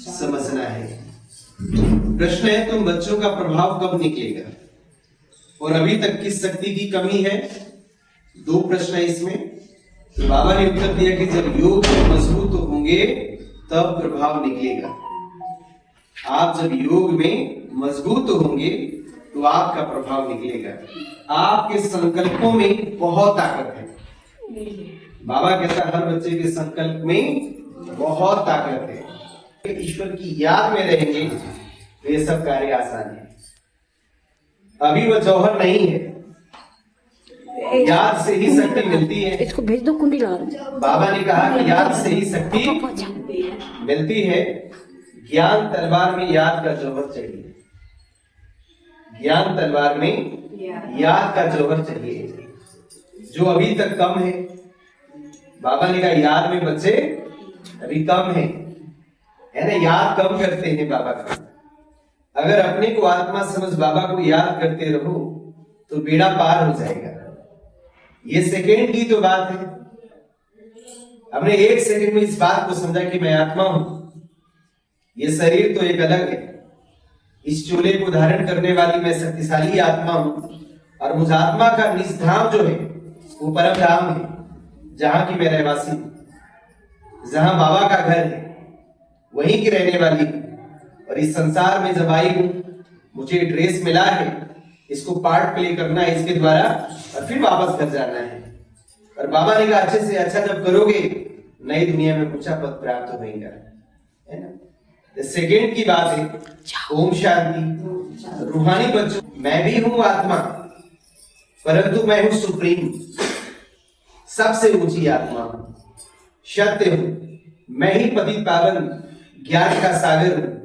समझना है। प्रश्न है, तुम बच्चों का प्रभाव कब निकलेगा और अभी तक किस शक्ति की कमी है? दो प्रश्न है इसमें। तो बाबा ने उत्तर दिया कि जब योग मजबूत होंगे तब प्रभाव निकलेगा। आप जब योग में मजबूत होंगे तो आपका प्रभाव निकलेगा। आपके संकल्पों में बहुत ताकत है। बाबा कहता है हर बच्चे के संकल्प में बहुत ताकत है। ईश्वर की याद में रहेंगे तो ये सब कार्य आसान है। अभी वह जौहर नहीं है, याद से ही शक्ति मिलती है। इसको भेज दो कुंडी ला। बाबा ने कहा कि याद से ही शक्ति मिलती है। ज्ञान तलवार में याद का जौहर चाहिए। ज्ञान तलवार में याद का जौहर चाहिए, जो अभी तक कम है। बाबा ने कहा याद में बच्चे अभी कम है ना, याद कम करते हैं बाबा का। अगर अपने को आत्मा समझ बाबा को याद करते रहो तो बेड़ा पार हो जाएगा। ये सेकेंड की तो बात है। हमने एक सेकंड में इस बात को समझा कि मैं आत्मा हूं। ये शरीर तो एक अलग है। इस चोले को धारण करने वाली मैं शक्तिशाली आत्मा हूं, और मुझ आत्मा का निज धाम जो है वो परम धाम है, जहां की मैं रहवासी हूं, जहां बाबा का घर है, वहीं की रहने वाली हूं। और इस संसार में जब आई हूं, मुझे ड्रेस मिला है, इसको पार्ट प्ले करना है इसके द्वारा, और फिर वापस घर जाना है। और बाबा ने कहा अच्छे से अच्छा जब करोगे नई दुनिया में ऊंचा पद प्राप्त होगा, है ना। सेकेंड की बात है। ओम शांति। रूहानी बच्चों, मैं भी हूं आत्मा, परंतु मैं हूं सुप्रीम, सबसे ऊंची आत्मा हूं, सत्य हूं। मैं ही पतित पावन ज्ञान का सागर हूं।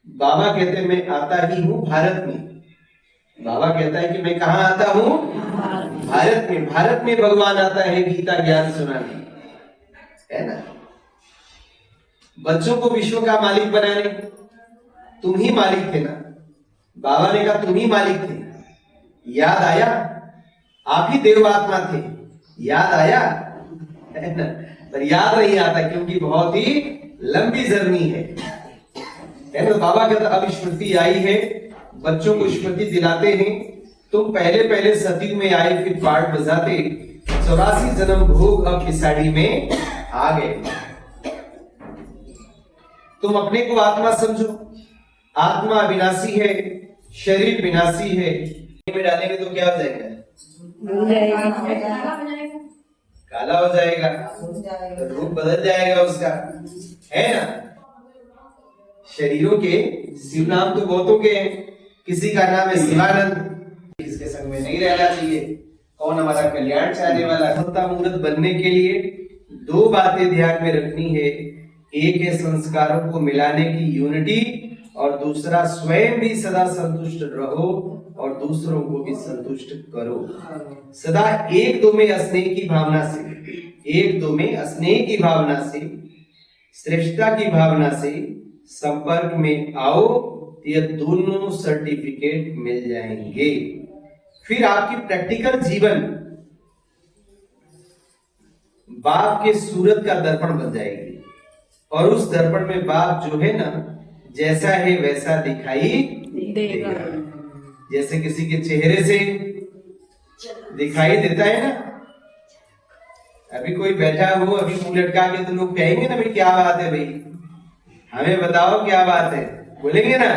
बाबा कहते हैं मैं आता ही हूं भारत में। बाबा कहता है कि मैं कहां आता हूं? भारत में। भारत में भगवान आता है गीता ज्ञान सुनाने, है ना। बच्चों को विश्व का मालिक बनाने तुम ही मालिक थे ना। बाबा ने कहा तुम ही मालिक थे। याद आया? आप ही देवात्मा थे। याद आया? है ना। पर याद नहीं आता क्योंकि बहुत ही लंबी जर्नी है ना। बाबा कहता अब स्मृति आई है, बच्चों को स्मृति दिलाते हैं। तुम पहले सती में आए, फिर पाठ बजाते, 84 जन्म भोग अब पिसाड़ी में आ गए। तुम अपने को आत्मा समझो। आत्मा विनाशी है, शरीर विनाशी है। में डालेंगे तो क्या हो जाएगा? काला हो जाएगा, रूप बदल जाएगा उसका, है ना। शरीरों के शिव नाम तो बहुतों के हैं। किसी का नाम है शिवानंद। इसके संग में नहीं रहना चाहिए। कौन हमारा कल्याण चाहने वाला। सत्ता मूर्त बनने के लिए दो बातें ध्यान में रखनी है। एक है संस्कारों को मिलाने की यूनिटी, और दूसरा स्वयं भी सदा संतुष्ट रहो और दूसरों को भी संतुष्ट करो। सदा एक दो में स्नेह की भावना से, एक दो में स्नेह की भावना से, श्रेष्ठता की भावना से संपर्क में आओ, ये दोनों सर्टिफिकेट मिल जाएंगे। फिर आपकी प्रैक्टिकल जीवन बाप के सूरत का दर्पण बन जाएगी, और उस दर्पण में बाप जो है ना जैसा है वैसा दिखाई देगा। जैसे किसी के चेहरे से दिखाई देता है ना। अभी कोई बैठा हो, अभी मुंह लटका के तो लोग कहेंगे ना भाई क्या बात है भाई, हमें बताओ क्या बात है, बोलेंगे ना।